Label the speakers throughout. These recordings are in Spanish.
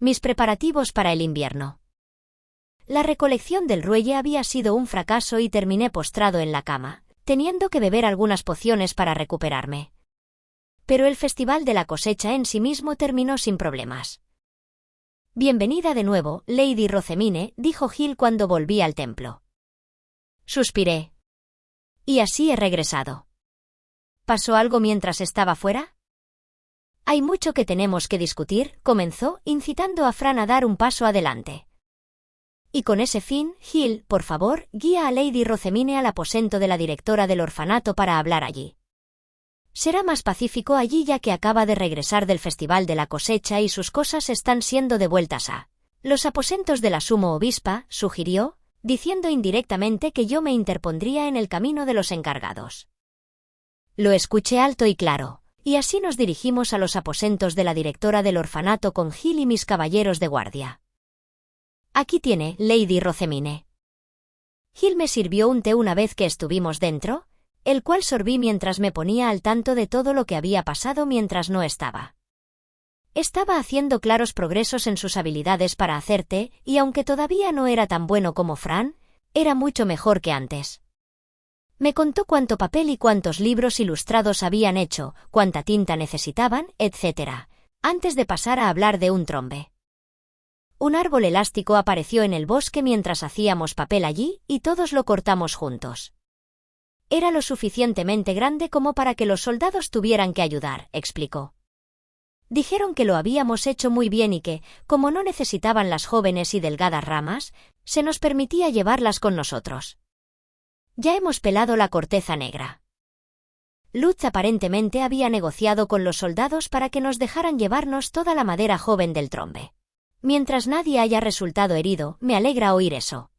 Speaker 1: Mis preparativos para el invierno. La recolección del ruelle había sido un fracaso y terminé postrado en la cama, teniendo que beber algunas pociones para recuperarme. Pero el festival de la cosecha en sí mismo terminó sin problemas. Bienvenida de nuevo, Lady Rosemine, dijo Hill cuando volví al templo. Suspiré. Y así he regresado. ¿Pasó algo mientras estaba fuera? Hay mucho que tenemos que discutir, comenzó, incitando a Fran a dar un paso adelante. Y con ese fin, Hill, por favor, guía a Lady Rosemine al aposento de la directora del orfanato para hablar allí. Será más pacífico allí ya que acaba de regresar del festival de la cosecha y sus cosas están siendo devueltas a los aposentos de la sumo obispa, sugirió, diciendo indirectamente que yo me interpondría en el camino de los encargados. Lo escuché alto y claro, y así nos dirigimos a los aposentos de la directora del orfanato con Hill y mis caballeros de guardia. Aquí tiene, Lady Rosemine. Hill me sirvió un té una vez que estuvimos dentro, el cual sorbí mientras me ponía al tanto de todo lo que había pasado mientras no estaba. Estaba haciendo claros progresos en sus habilidades para hacer té, y aunque todavía no era tan bueno como Fran, era mucho mejor que antes. Me contó cuánto papel y cuántos libros ilustrados habían hecho, cuánta tinta necesitaban, etc., antes de pasar a hablar de un trombe. Un árbol elástico apareció en el bosque mientras hacíamos papel allí, y todos lo cortamos juntos. Era lo suficientemente grande como para que los soldados tuvieran que ayudar, explicó. Dijeron que lo habíamos hecho muy bien y que, como no necesitaban las jóvenes y delgadas ramas, se nos permitía llevarlas con nosotros. Ya hemos pelado la corteza negra. Lutz aparentemente había negociado con los soldados para que nos dejaran llevarnos toda la madera joven del trombe. Mientras nadie haya resultado herido, me alegra oír eso.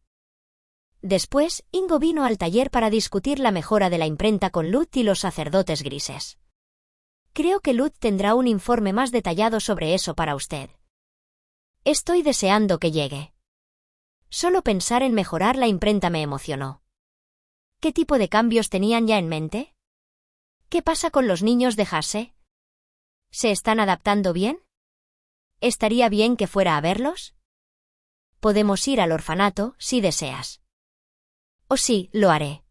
Speaker 1: Después, Ingo vino al taller para discutir la mejora de la imprenta con Lutz y los sacerdotes grises. Creo que Lutz tendrá un informe más detallado sobre eso para usted. Estoy deseando que llegue. Solo pensar en mejorar la imprenta me emocionó. ¿Qué tipo de cambios tenían ya en mente? ¿Qué pasa con los niños de Hase? ¿Se están adaptando bien? ¿Estaría bien que fuera a verlos? Podemos ir al orfanato, si deseas. Oh sí, lo haré.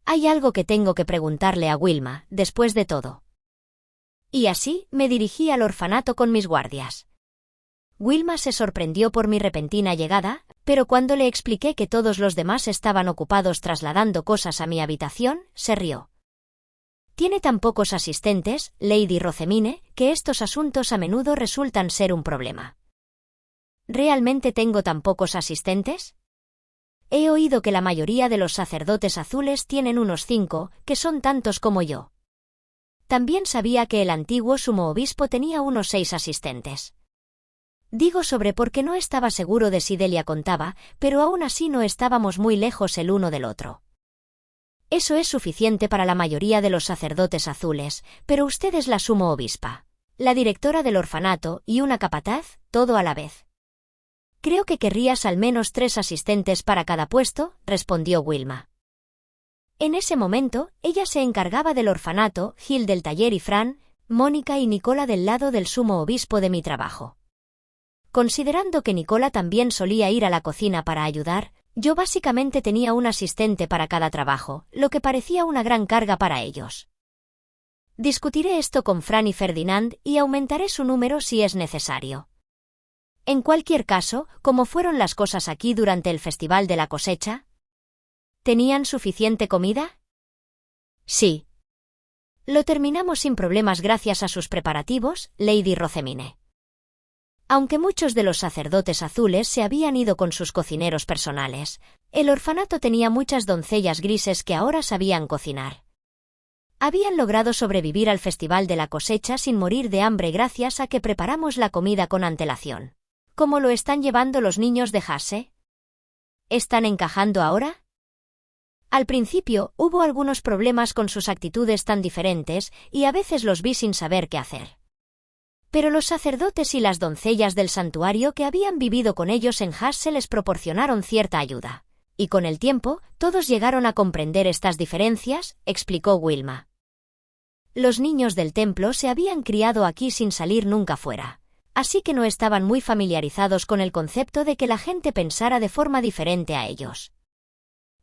Speaker 1: Hay algo que tengo que preguntarle a Wilma, después de todo. Y así, me dirigí al orfanato con mis guardias. Wilma se sorprendió por mi repentina llegada, pero cuando le expliqué que todos los demás estaban ocupados trasladando cosas a mi habitación, se rió. Tiene tan pocos asistentes, Lady Rosemine, que estos asuntos a menudo resultan ser un problema. ¿Realmente tengo tan pocos asistentes? He oído que la mayoría de los sacerdotes azules tienen unos 5, que son tantos como yo. También sabía que el antiguo sumo obispo tenía unos 6 asistentes. Digo sobre porque no estaba seguro de si Delia contaba, pero aún así no estábamos muy lejos el uno del otro. Eso es suficiente para la mayoría de los sacerdotes azules, pero usted es la sumo obispa, la directora del orfanato y una capataz, todo a la vez. Creo que querrías al menos 3 asistentes para cada puesto, respondió Wilma. En ese momento, ella se encargaba del orfanato, Hill del taller y Fran, Mónica y Nicola del lado del sumo obispo de mi trabajo. Considerando que Nicola también solía ir a la cocina para ayudar, yo básicamente tenía un asistente para cada trabajo, lo que parecía una gran carga para ellos. Discutiré esto con Fran y Ferdinand y aumentaré su número si es necesario. En cualquier caso, ¿cómo fueron las cosas aquí durante el festival de la cosecha? ¿Tenían suficiente comida? Sí. Lo terminamos sin problemas gracias a sus preparativos, Lady Rosemine. Aunque muchos de los sacerdotes azules se habían ido con sus cocineros personales, el orfanato tenía muchas doncellas grises que ahora sabían cocinar. Habían logrado sobrevivir al festival de la cosecha sin morir de hambre gracias a que preparamos la comida con antelación. ¿Cómo lo están llevando los niños de Hase? ¿Están encajando ahora? Al principio, hubo algunos problemas con sus actitudes tan diferentes, y a veces los vi sin saber qué hacer. Pero los sacerdotes y las doncellas del santuario que habían vivido con ellos en Hase les proporcionaron cierta ayuda. Y con el tiempo, todos llegaron a comprender estas diferencias, explicó Wilma. Los niños del templo se habían criado aquí sin salir nunca fuera. así que no estaban muy familiarizados con el concepto de que la gente pensara de forma diferente a ellos.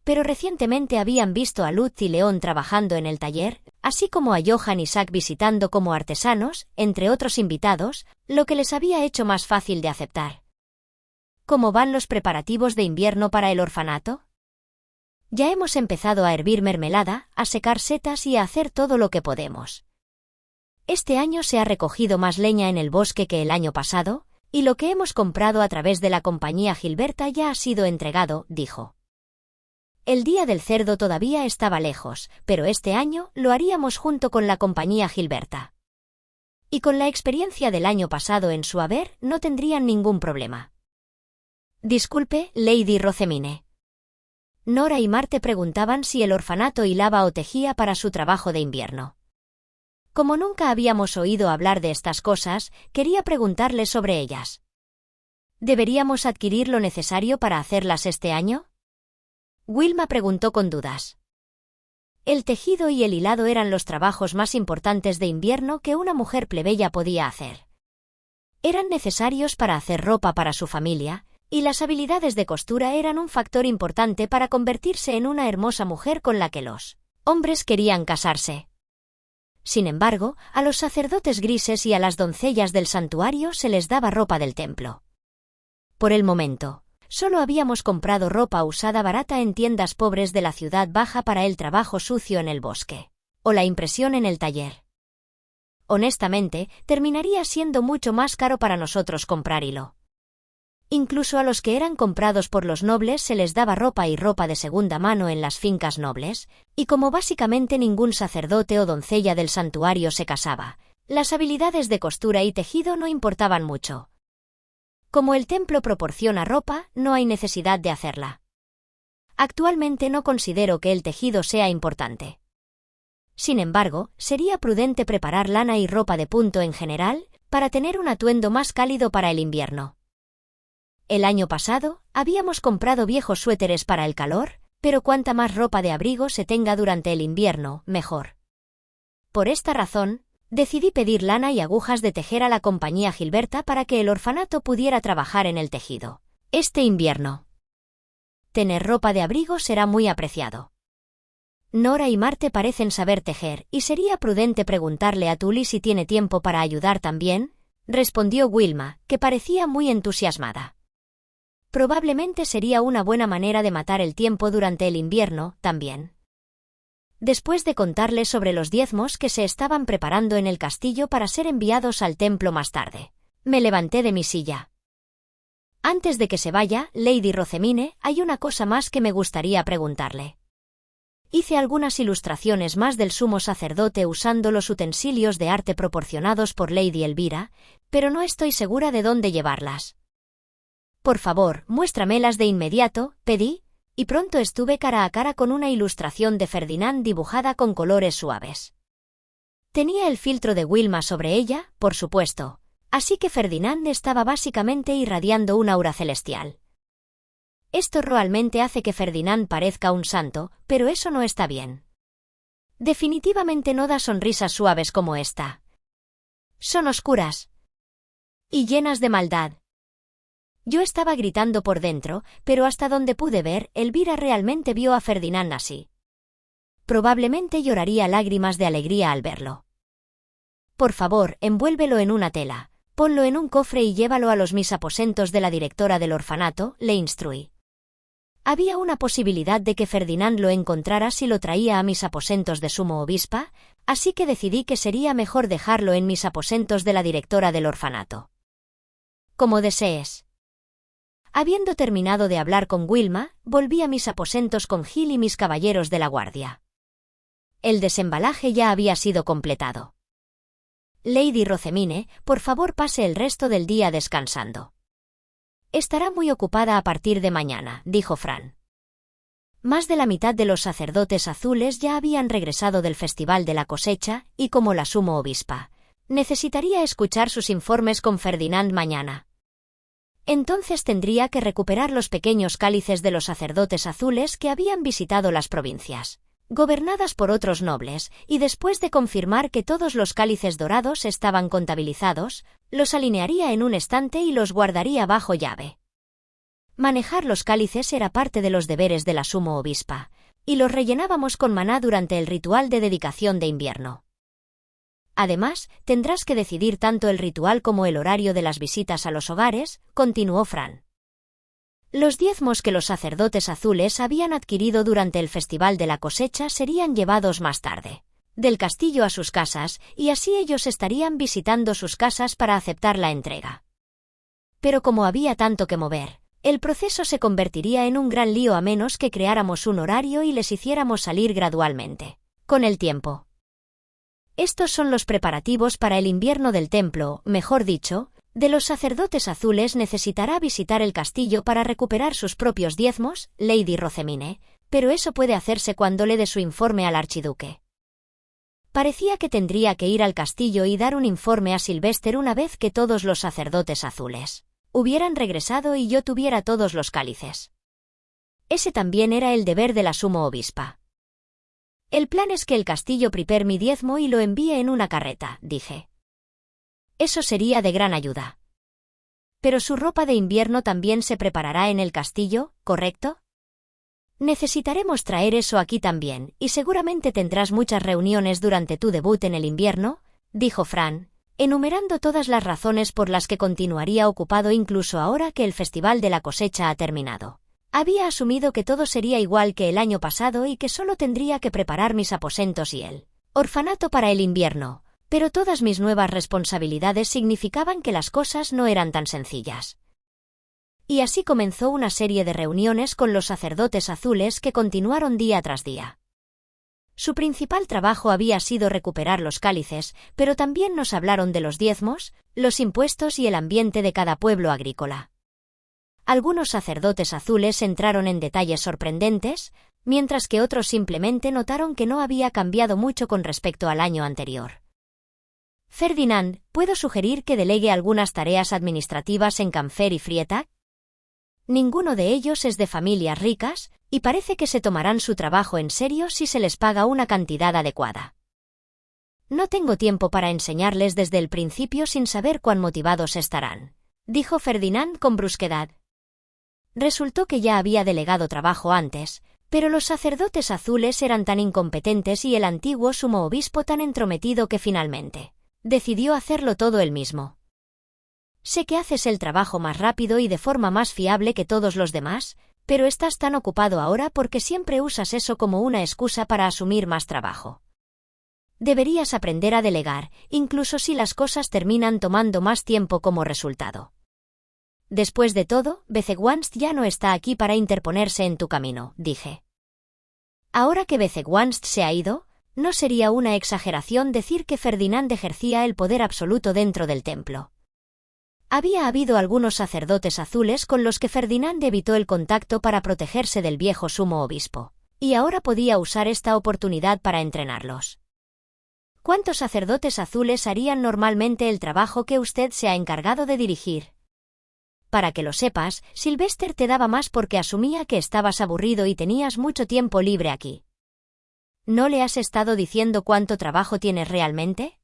Speaker 1: Pero recientemente habían visto a Lutz y León trabajando en el taller, así como a Johann y Zack visitando como artesanos, entre otros invitados, lo que les había hecho más fácil de aceptar. ¿Cómo van los preparativos de invierno para el orfanato? Ya hemos empezado a hervir mermelada, a secar setas y a hacer todo lo que podemos. Este año se ha recogido más leña en el bosque que el año pasado, y lo que hemos comprado a través de la compañía Gilberta ya ha sido entregado, dijo. El día del cerdo todavía estaba lejos, pero este año lo haríamos junto con la compañía Gilberta. Y con la experiencia del año pasado en su haber, no tendrían ningún problema. Disculpe, Lady Rosemine. Nora y Marte preguntaban si el orfanato hilaba o tejía para su trabajo de invierno. Como nunca habíamos oído hablar de estas cosas, quería preguntarles sobre ellas. ¿Deberíamos adquirir lo necesario para hacerlas este año? Wilma preguntó con dudas. El tejido y el hilado eran los trabajos más importantes de invierno que una mujer plebeya podía hacer. Eran necesarios para hacer ropa para su familia, y las habilidades de costura eran un factor importante para convertirse en una hermosa mujer con la que los hombres querían casarse. Sin embargo, a los sacerdotes grises y a las doncellas del santuario se les daba ropa del templo. Por el momento, solo habíamos comprado ropa usada barata en tiendas pobres de la ciudad baja para el trabajo sucio en el bosque, o la impresión en el taller. Honestamente, terminaría siendo mucho más caro para nosotros comprar hilo. Incluso a los que eran comprados por los nobles se les daba ropa y ropa de segunda mano en las fincas nobles, y como básicamente ningún sacerdote o doncella del santuario se casaba, las habilidades de costura y tejido no importaban mucho. Como el templo proporciona ropa, no hay necesidad de hacerla. Actualmente no considero que el tejido sea importante. Sin embargo, sería prudente preparar lana y ropa de punto en general, para tener un atuendo más cálido para el invierno. El año pasado, habíamos comprado viejos suéteres para el calor, pero cuanta más ropa de abrigo se tenga durante el invierno, mejor. Por esta razón, decidí pedir lana y agujas de tejer a la compañía Gilberta para que el orfanato pudiera trabajar en el tejido este invierno. Tener ropa de abrigo será muy apreciado. Nora y Marte parecen saber tejer, y sería prudente preguntarle a Tully si tiene tiempo para ayudar también, respondió Wilma, que parecía muy entusiasmada. Probablemente sería una buena manera de matar el tiempo durante el invierno, también. Después de contarles sobre los diezmos que se estaban preparando en el castillo para ser enviados al templo más tarde, me levanté de mi silla. Antes de que se vaya, Lady Rosemine, hay una cosa más que me gustaría preguntarle. Hice algunas ilustraciones más del sumo sacerdote usando los utensilios de arte proporcionados por Lady Elvira, pero no estoy segura de dónde llevarlas. Por favor, muéstramelas de inmediato, pedí, y pronto estuve cara a cara con una ilustración de Ferdinand dibujada con colores suaves. Tenía el filtro de Wilma sobre ella, por supuesto, así que Ferdinand estaba básicamente irradiando un aura celestial. Esto realmente hace que Ferdinand parezca un santo, pero eso no está bien. Definitivamente no da sonrisas suaves como esta. Son oscuras y llenas de maldad. Yo estaba gritando por dentro, pero hasta donde pude ver, Elvira realmente vio a Ferdinand así. Probablemente lloraría lágrimas de alegría al verlo. Por favor, envuélvelo en una tela, ponlo en un cofre y llévalo a mis aposentos de la directora del orfanato, le instruí. Había una posibilidad de que Ferdinand lo encontrara si lo traía a mis aposentos de sumo obispa, así que decidí que sería mejor dejarlo en mis aposentos de la directora del orfanato. Como desees. Habiendo terminado de hablar con Wilma, volví a mis aposentos con Gil y mis caballeros de la guardia. El desembalaje ya había sido completado. Lady Rosemine, por favor pase el resto del día descansando. Estará muy ocupada a partir de mañana, dijo Fran. Más de la mitad de los sacerdotes azules ya habían regresado del Festival de la Cosecha, y como la sumo obispa, necesitaría escuchar sus informes con Ferdinand mañana. Entonces tendría que recuperar los pequeños cálices de los sacerdotes azules que habían visitado las provincias. gobernadas por otros nobles, y después de confirmar que todos los cálices dorados estaban contabilizados, los alinearía en un estante y los guardaría bajo llave. Manejar los cálices era parte de los deberes de la sumo obispa, y los rellenábamos con maná durante el ritual de dedicación de invierno. Además, tendrás que decidir tanto el ritual como el horario de las visitas a los hogares, continuó Fran. Los diezmos que los sacerdotes azules habían adquirido durante el festival de la cosecha serían llevados más tarde del castillo a sus casas, y así ellos estarían visitando sus casas para aceptar la entrega. Pero como había tanto que mover, el proceso se convertiría en un gran lío a menos que creáramos un horario y les hiciéramos salir gradualmente, con el tiempo. Estos son los preparativos para el invierno del templo, mejor dicho, de los sacerdotes azules. Necesitará visitar el castillo para recuperar sus propios diezmos, Lady Rosemine, pero eso puede hacerse cuando le dé su informe al archiduque. Parecía que tendría que ir al castillo y dar un informe a Sylvester una vez que todos los sacerdotes azules hubieran regresado y yo tuviera todos los cálices. Ese también era el deber de la sumo obispa. El plan es que el castillo prepare mi diezmo y lo envíe en una carreta, dije. Eso sería de gran ayuda. Pero su ropa de invierno también se preparará en el castillo, ¿correcto? Necesitaremos traer eso aquí también, y seguramente tendrás muchas reuniones durante tu debut en el invierno, dijo Fran, enumerando todas las razones por las que continuaría ocupado incluso ahora que el festival de la cosecha ha terminado. Había asumido que todo sería igual que el año pasado y que solo tendría que preparar mis aposentos y el orfanato para el invierno, pero todas mis nuevas responsabilidades significaban que las cosas no eran tan sencillas. Y así comenzó una serie de reuniones con los sacerdotes azules que continuaron día tras día. Su principal trabajo había sido recuperar los cálices, pero también nos hablaron de los diezmos, los impuestos y el ambiente de cada pueblo agrícola. Algunos sacerdotes azules entraron en detalles sorprendentes, mientras que otros simplemente notaron que no había cambiado mucho con respecto al año anterior. Ferdinand, ¿puedo sugerir que delegue algunas tareas administrativas en Camfer y Freitag? Ninguno de ellos es de familias ricas, y parece que se tomarán su trabajo en serio si se les paga una cantidad adecuada. No tengo tiempo para enseñarles desde el principio sin saber cuán motivados estarán, dijo Ferdinand con brusquedad. Resultó que ya había delegado trabajo antes, pero los sacerdotes azules eran tan incompetentes y el antiguo sumo obispo tan entrometido que finalmente decidió hacerlo todo él mismo. Sé que haces el trabajo más rápido y de forma más fiable que todos los demás, pero estás tan ocupado ahora porque siempre usas eso como una excusa para asumir más trabajo. Deberías aprender a delegar, incluso si las cosas terminan tomando más tiempo como resultado. Después de todo, Bezewanst ya no está aquí para interponerse en tu camino, dije. Ahora que Bezewanst se ha ido, no sería una exageración decir que Ferdinand ejercía el poder absoluto dentro del templo. Había habido algunos sacerdotes azules con los que Ferdinand evitó el contacto para protegerse del viejo sumo obispo, y ahora podía usar esta oportunidad para entrenarlos. ¿Cuántos sacerdotes azules harían normalmente el trabajo que usted se ha encargado de dirigir? Para que lo sepas, Sylvester te daba más porque asumía que estabas aburrido y tenías mucho tiempo libre aquí. ¿No le has estado diciendo cuánto trabajo tienes realmente?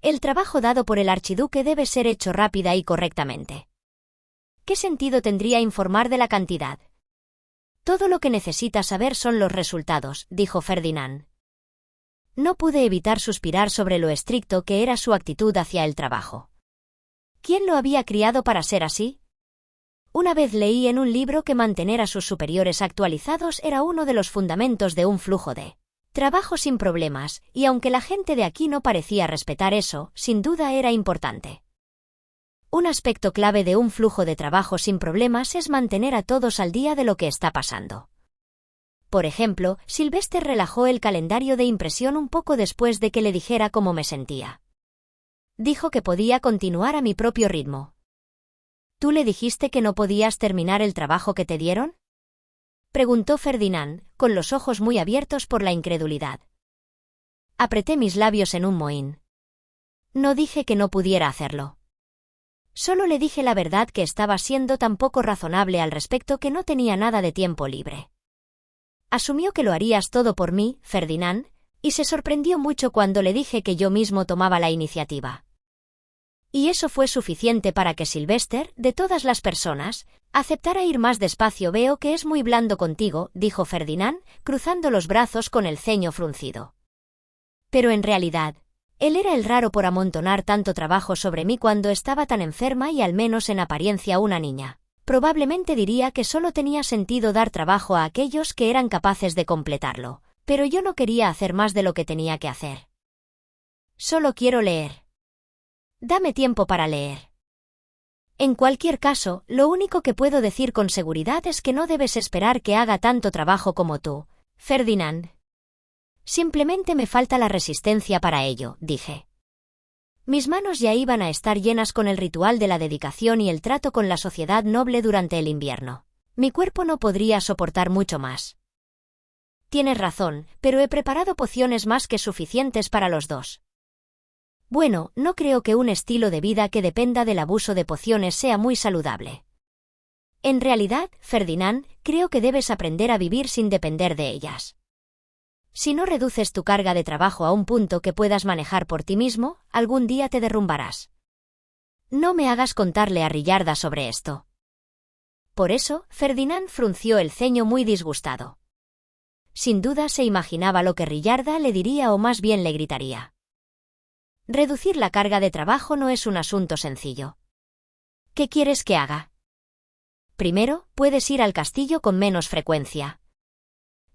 Speaker 1: El trabajo dado por el archiduque debe ser hecho rápida y correctamente. ¿Qué sentido tendría informar de la cantidad? Todo lo que necesitas saber son los resultados, dijo Ferdinand. No pude evitar suspirar sobre lo estricto que era su actitud hacia el trabajo. ¿Quién lo había criado para ser así? Una vez leí en un libro que mantener a sus superiores actualizados era uno de los fundamentos de un flujo de trabajo sin problemas, y aunque la gente de aquí no parecía respetar eso, sin duda era importante. Un aspecto clave de un flujo de trabajo sin problemas es mantener a todos al día de lo que está pasando. Por ejemplo, Sylvester relajó el calendario de impresión un poco después de que le dijera cómo me sentía. Dijo que podía continuar a mi propio ritmo. ¿Tú le dijiste que no podías terminar el trabajo que te dieron? Preguntó Ferdinand, con los ojos muy abiertos por la incredulidad. Apreté mis labios en un mohín. No dije que no pudiera hacerlo. Solo le dije la verdad, que estaba siendo tan poco razonable al respecto que no tenía nada de tiempo libre. Asumió que lo harías todo por mí, Ferdinand, y se sorprendió mucho cuando le dije que yo mismo tomaba la iniciativa. Y eso fue suficiente para que Sylvester, de todas las personas, aceptara ir más despacio. Veo que es muy blando contigo, dijo Ferdinand, cruzando los brazos con el ceño fruncido. Pero en realidad, él era el raro por amontonar tanto trabajo sobre mí cuando estaba tan enferma y al menos en apariencia una niña. Probablemente diría que solo tenía sentido dar trabajo a aquellos que eran capaces de completarlo, pero yo no quería hacer más de lo que tenía que hacer. Solo quiero leer. Dame tiempo para leer. En cualquier caso, lo único que puedo decir con seguridad es que no debes esperar que haga tanto trabajo como tú, Ferdinand. Simplemente me falta la resistencia para ello, dije. Mis manos ya iban a estar llenas con el ritual de la dedicación y el trato con la sociedad noble durante el invierno. Mi cuerpo no podría soportar mucho más. Tienes razón, pero he preparado pociones más que suficientes para los dos. Bueno, no creo que un estilo de vida que dependa del abuso de pociones sea muy saludable. En realidad, Ferdinand, creo que debes aprender a vivir sin depender de ellas. Si no reduces tu carga de trabajo a un punto que puedas manejar por ti mismo, algún día te derrumbarás. No me hagas contarle a Rillarda sobre esto. Por eso, Ferdinand frunció el ceño muy disgustado. Sin duda se imaginaba lo que Rillarda le diría o más bien le gritaría. Reducir la carga de trabajo no es un asunto sencillo. ¿Qué quieres que haga? Primero, puedes ir al castillo con menos frecuencia.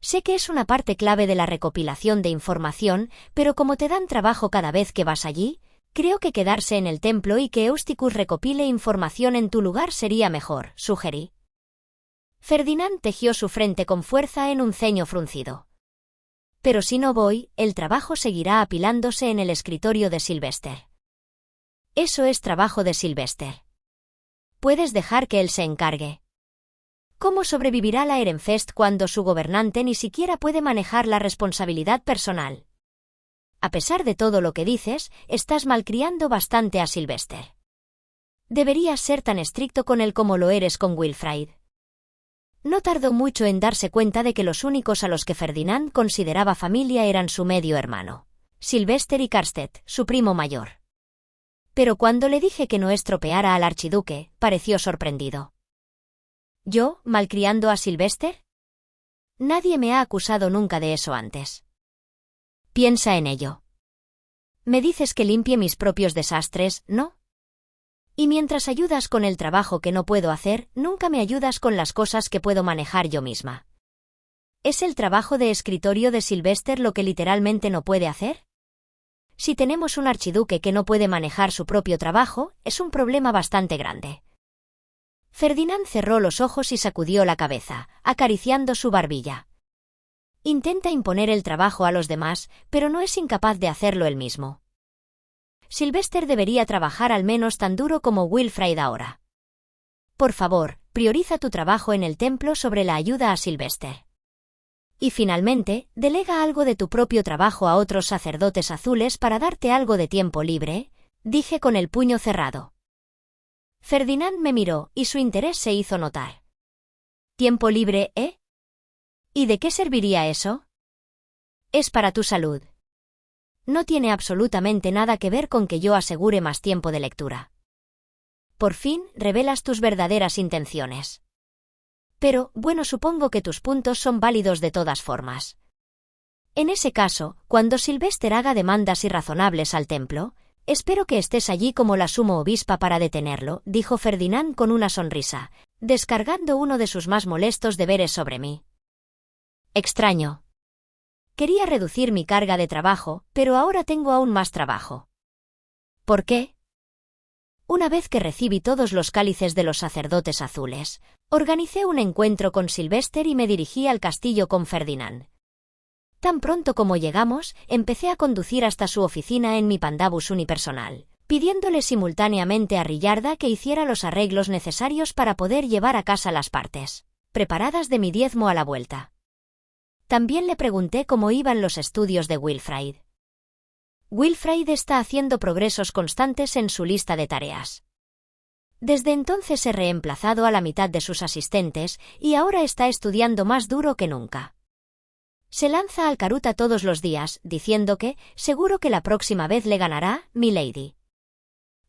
Speaker 1: Sé que es una parte clave de la recopilación de información, pero como te dan trabajo cada vez que vas allí, creo que quedarse en el templo y que Eusticus recopile información en tu lugar sería mejor, sugerí. Ferdinand tejió su frente con fuerza en un ceño fruncido. Pero si no voy, el trabajo seguirá apilándose en el escritorio de Sylvester. Eso es trabajo de Sylvester. Puedes dejar que él se encargue. ¿Cómo sobrevivirá la Ehrenfest cuando su gobernante ni siquiera puede manejar la responsabilidad personal? A pesar de todo lo que dices, estás malcriando bastante a Sylvester. Deberías ser tan estricto con él como lo eres con Wilfrid. No tardó mucho en darse cuenta de que los únicos a los que Ferdinand consideraba familia eran su medio hermano, Sylvester y Karstedt, su primo mayor. Pero cuando le dije que no estropeara al archiduque, pareció sorprendido. ¿Yo, malcriando a Sylvester? Nadie me ha acusado nunca de eso antes. Piensa en ello. Me dices que limpie mis propios desastres, ¿no? Y mientras ayudas con el trabajo que no puedo hacer, nunca me ayudas con las cosas que puedo manejar yo misma. ¿Es el trabajo de escritorio de Sylvester lo que literalmente no puede hacer? Si tenemos un archiduque que no puede manejar su propio trabajo, es un problema bastante grande. Ferdinand cerró los ojos y sacudió la cabeza, acariciando su barbilla. Intenta imponer el trabajo a los demás, pero no es incapaz de hacerlo él mismo. Sylvester debería trabajar al menos tan duro como Wilfrid ahora. Por favor, prioriza tu trabajo en el templo sobre la ayuda a Sylvester. Y finalmente, delega algo de tu propio trabajo a otros sacerdotes azules para darte algo de tiempo libre, dije con el puño cerrado. Ferdinand me miró, y su interés se hizo notar. ¿Tiempo libre, eh? ¿Y de qué serviría eso? Es para tu salud. No tiene absolutamente nada que ver con que yo asegure más tiempo de lectura. Por fin, revelas tus verdaderas intenciones. Pero, bueno, supongo que tus puntos son válidos de todas formas. En ese caso, cuando Sylvester haga demandas irrazonables al templo, espero que estés allí como la sumo obispa para detenerlo, dijo Ferdinand con una sonrisa, descargando uno de sus más molestos deberes sobre mí. Extraño. Quería reducir mi carga de trabajo, pero ahora tengo aún más trabajo. ¿Por qué? Una vez que recibí todos los cálices de los sacerdotes azules, organicé un encuentro con Sylvester y me dirigí al castillo con Ferdinand. Tan pronto como llegamos, empecé a conducir hasta su oficina en mi pandabus unipersonal, pidiéndole simultáneamente a Rillarda que hiciera los arreglos necesarios para poder llevar a casa las partes preparadas de mi diezmo a la vuelta. También le pregunté cómo iban los estudios de Wilfrid. Wilfrid está haciendo progresos constantes en su lista de tareas. Desde entonces he reemplazado a la mitad de sus asistentes y ahora está estudiando más duro que nunca. Se lanza al caruta todos los días, diciendo que, seguro que la próxima vez le ganará, milady.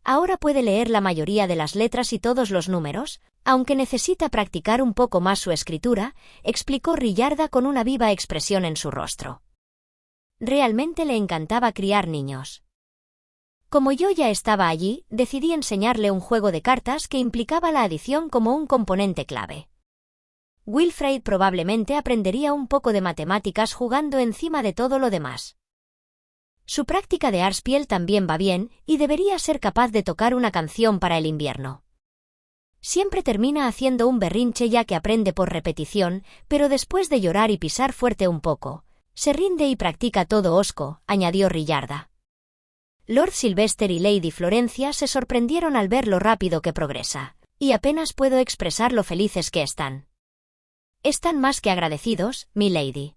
Speaker 1: Ahora puede leer la mayoría de las letras y todos los números, aunque necesita practicar un poco más su escritura, explicó Rillarda con una viva expresión en su rostro. Realmente le encantaba criar niños. Como yo ya estaba allí, decidí enseñarle un juego de cartas que implicaba la adición como un componente clave. Wilfred probablemente aprendería un poco de matemáticas jugando encima de todo lo demás. Su práctica de Arspiel también va bien, y debería ser capaz de tocar una canción para el invierno. Siempre termina haciendo un berrinche ya que aprende por repetición, pero después de llorar y pisar fuerte un poco, se rinde y practica todo hosco, añadió Rillarda. Lord Sylvester y Lady Florencia se sorprendieron al ver lo rápido que progresa, y apenas puedo expresar lo felices que están. Están más que agradecidos, milady.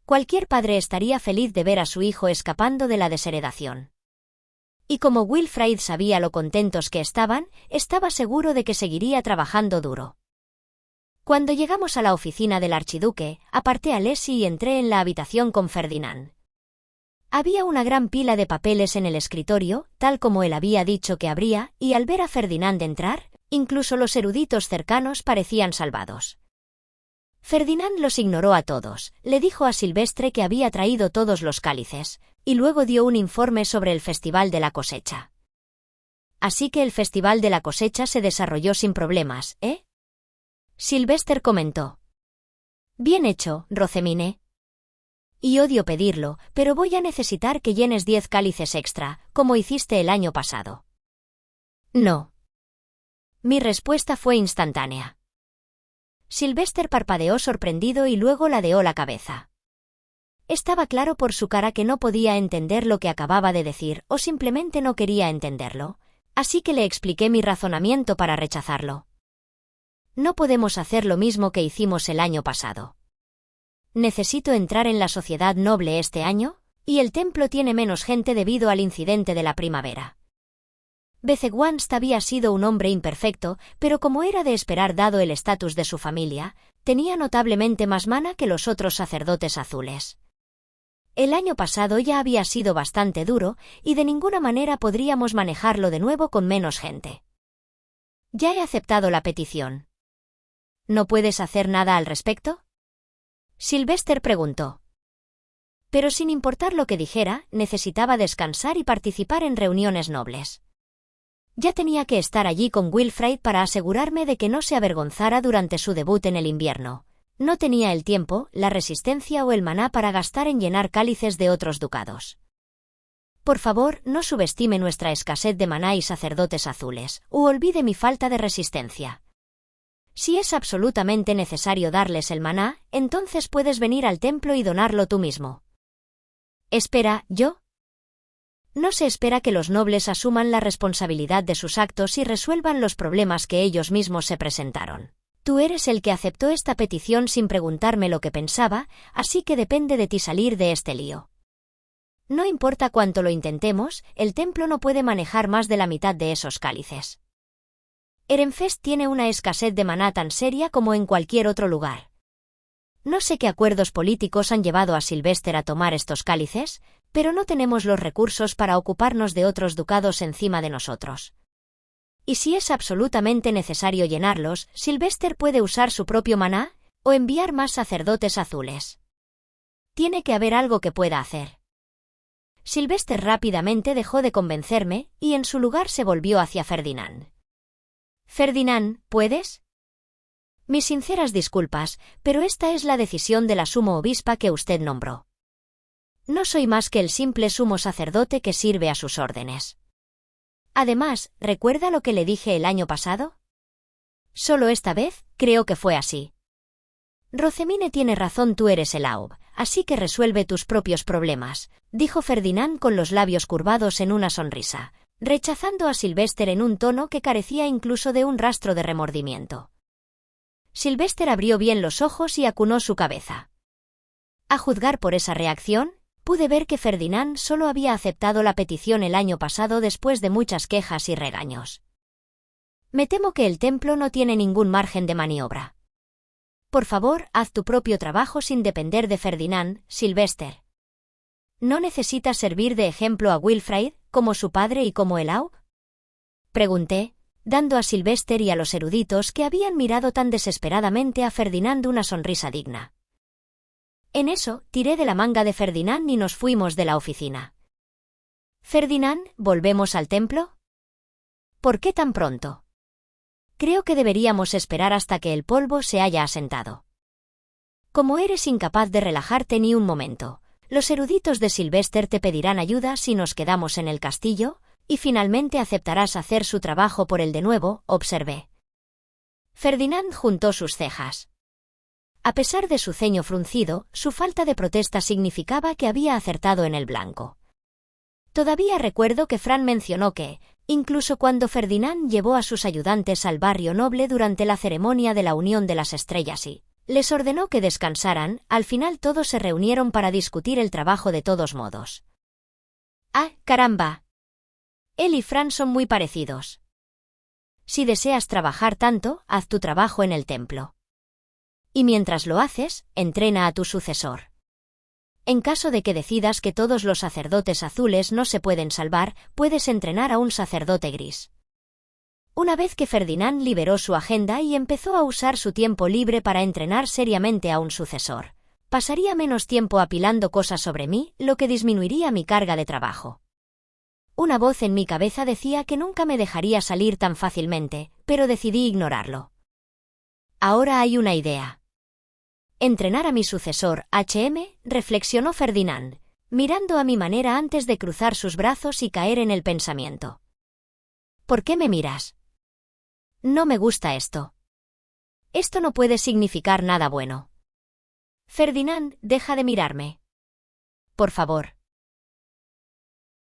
Speaker 1: Cualquier padre estaría feliz de ver a su hijo escapando de la desheredación. Y como Wilfred sabía lo contentos que estaban, estaba seguro de que seguiría trabajando duro. Cuando llegamos a la oficina del archiduque, aparté a Leslie y entré en la habitación con Ferdinand. Había una gran pila de papeles en el escritorio, tal como él había dicho que habría, y al ver a Ferdinand entrar, incluso los eruditos cercanos parecían salvados. Ferdinand los ignoró a todos, le dijo a Silvestre que había traído todos los cálices, y luego dio un informe sobre el Festival de la Cosecha. Así que el Festival de la Cosecha se desarrolló sin problemas, ¿eh? Sylvester comentó. Bien hecho, Rosamine. Y odio pedirlo, pero voy a necesitar que llenes 10 cálices extra, como hiciste el año pasado. No. Mi respuesta fue instantánea. Sylvester parpadeó sorprendido y luego ladeó la cabeza. Estaba claro por su cara que no podía entender lo que acababa de decir o simplemente no quería entenderlo, así que le expliqué mi razonamiento para rechazarlo. No podemos hacer lo mismo que hicimos el año pasado. Necesito entrar en la sociedad noble este año, y el templo tiene menos gente debido al incidente de la primavera. Bezewanst había sido un hombre imperfecto, pero como era de esperar dado el estatus de su familia, tenía notablemente más mana que los otros sacerdotes azules. El año pasado ya había sido bastante duro, y de ninguna manera podríamos manejarlo de nuevo con menos gente. Ya he aceptado la petición. ¿No puedes hacer nada al respecto? Sylvester preguntó. Pero sin importar lo que dijera, necesitaba descansar y participar en reuniones nobles. Ya tenía que estar allí con Wilfred para asegurarme de que no se avergonzara durante su debut en el invierno. No tenía el tiempo, la resistencia o el maná para gastar en llenar cálices de otros ducados. Por favor, no subestime nuestra escasez de maná y sacerdotes azules, o olvide mi falta de resistencia. Si es absolutamente necesario darles el maná, entonces puedes venir al templo y donarlo tú mismo. Espera, ¿yo? No se espera que los nobles asuman la responsabilidad de sus actos y resuelvan los problemas que ellos mismos se presentaron. Tú eres el que aceptó esta petición sin preguntarme lo que pensaba, así que depende de ti salir de este lío. No importa cuánto lo intentemos, el templo no puede manejar más de la mitad de esos cálices. Ehrenfest tiene una escasez de maná tan seria como en cualquier otro lugar. No sé qué acuerdos políticos han llevado a Sylvester a tomar estos cálices, pero no tenemos los recursos para ocuparnos de otros ducados encima de nosotros. Y si es absolutamente necesario llenarlos, Sylvester puede usar su propio maná, o enviar más sacerdotes azules. Tiene que haber algo que pueda hacer. Sylvester rápidamente dejó de convencerme, y en su lugar se volvió hacia Ferdinand. Ferdinand, ¿puedes? Mis sinceras disculpas, pero esta es la decisión de la sumo obispa que usted nombró. No soy más que el simple sumo sacerdote que sirve a sus órdenes. Además, ¿recuerda lo que le dije el año pasado? Solo esta vez, creo que fue así. Rosamine tiene razón, tú eres el Aub, así que resuelve tus propios problemas, dijo Ferdinand con los labios curvados en una sonrisa, rechazando a Sylvester en un tono que carecía incluso de un rastro de remordimiento. Sylvester abrió bien los ojos y acunó su cabeza. A juzgar por esa reacción, pude ver que Ferdinand solo había aceptado la petición el año pasado después de muchas quejas y regaños. Me temo que el templo no tiene ningún margen de maniobra. Por favor, haz tu propio trabajo sin depender de Ferdinand, Sylvester. ¿No necesitas servir de ejemplo a Wilfrid, como su padre y como Elau? Pregunté, dando a Sylvester y a los eruditos que habían mirado tan desesperadamente a Ferdinand una sonrisa digna. En eso, tiré de la manga de Ferdinand y nos fuimos de la oficina. «Ferdinand, ¿volvemos al templo?» «¿Por qué tan pronto?» «Creo que deberíamos esperar hasta que el polvo se haya asentado. Como eres incapaz de relajarte ni un momento, los eruditos de Sylvester te pedirán ayuda si nos quedamos en el castillo, y finalmente aceptarás hacer su trabajo por él de nuevo», observé. Ferdinand juntó sus cejas. A pesar de su ceño fruncido, su falta de protesta significaba que había acertado en el blanco. Todavía recuerdo que Fran mencionó que, incluso cuando Ferdinand llevó a sus ayudantes al barrio noble durante la ceremonia de la Unión de las Estrellas y les ordenó que descansaran, al final todos se reunieron para discutir el trabajo de todos modos. «Ah, caramba. Él y Fran son muy parecidos. Si deseas trabajar tanto, haz tu trabajo en el templo. Y mientras lo haces, entrena a tu sucesor. En caso de que decidas que todos los sacerdotes azules no se pueden salvar, puedes entrenar a un sacerdote gris». Una vez que Ferdinand liberó su agenda y empezó a usar su tiempo libre para entrenar seriamente a un sucesor, pasaría menos tiempo apilando cosas sobre mí, lo que disminuiría mi carga de trabajo. Una voz en mi cabeza decía que nunca me dejaría salir tan fácilmente, pero decidí ignorarlo. Ahora hay una idea. «Entrenar a mi sucesor, reflexionó Ferdinand, mirando a mi manera antes de cruzar sus brazos y caer en el pensamiento. «¿Por qué me miras? No me gusta esto. Esto no puede significar nada bueno. Ferdinand, deja de mirarme. Por favor».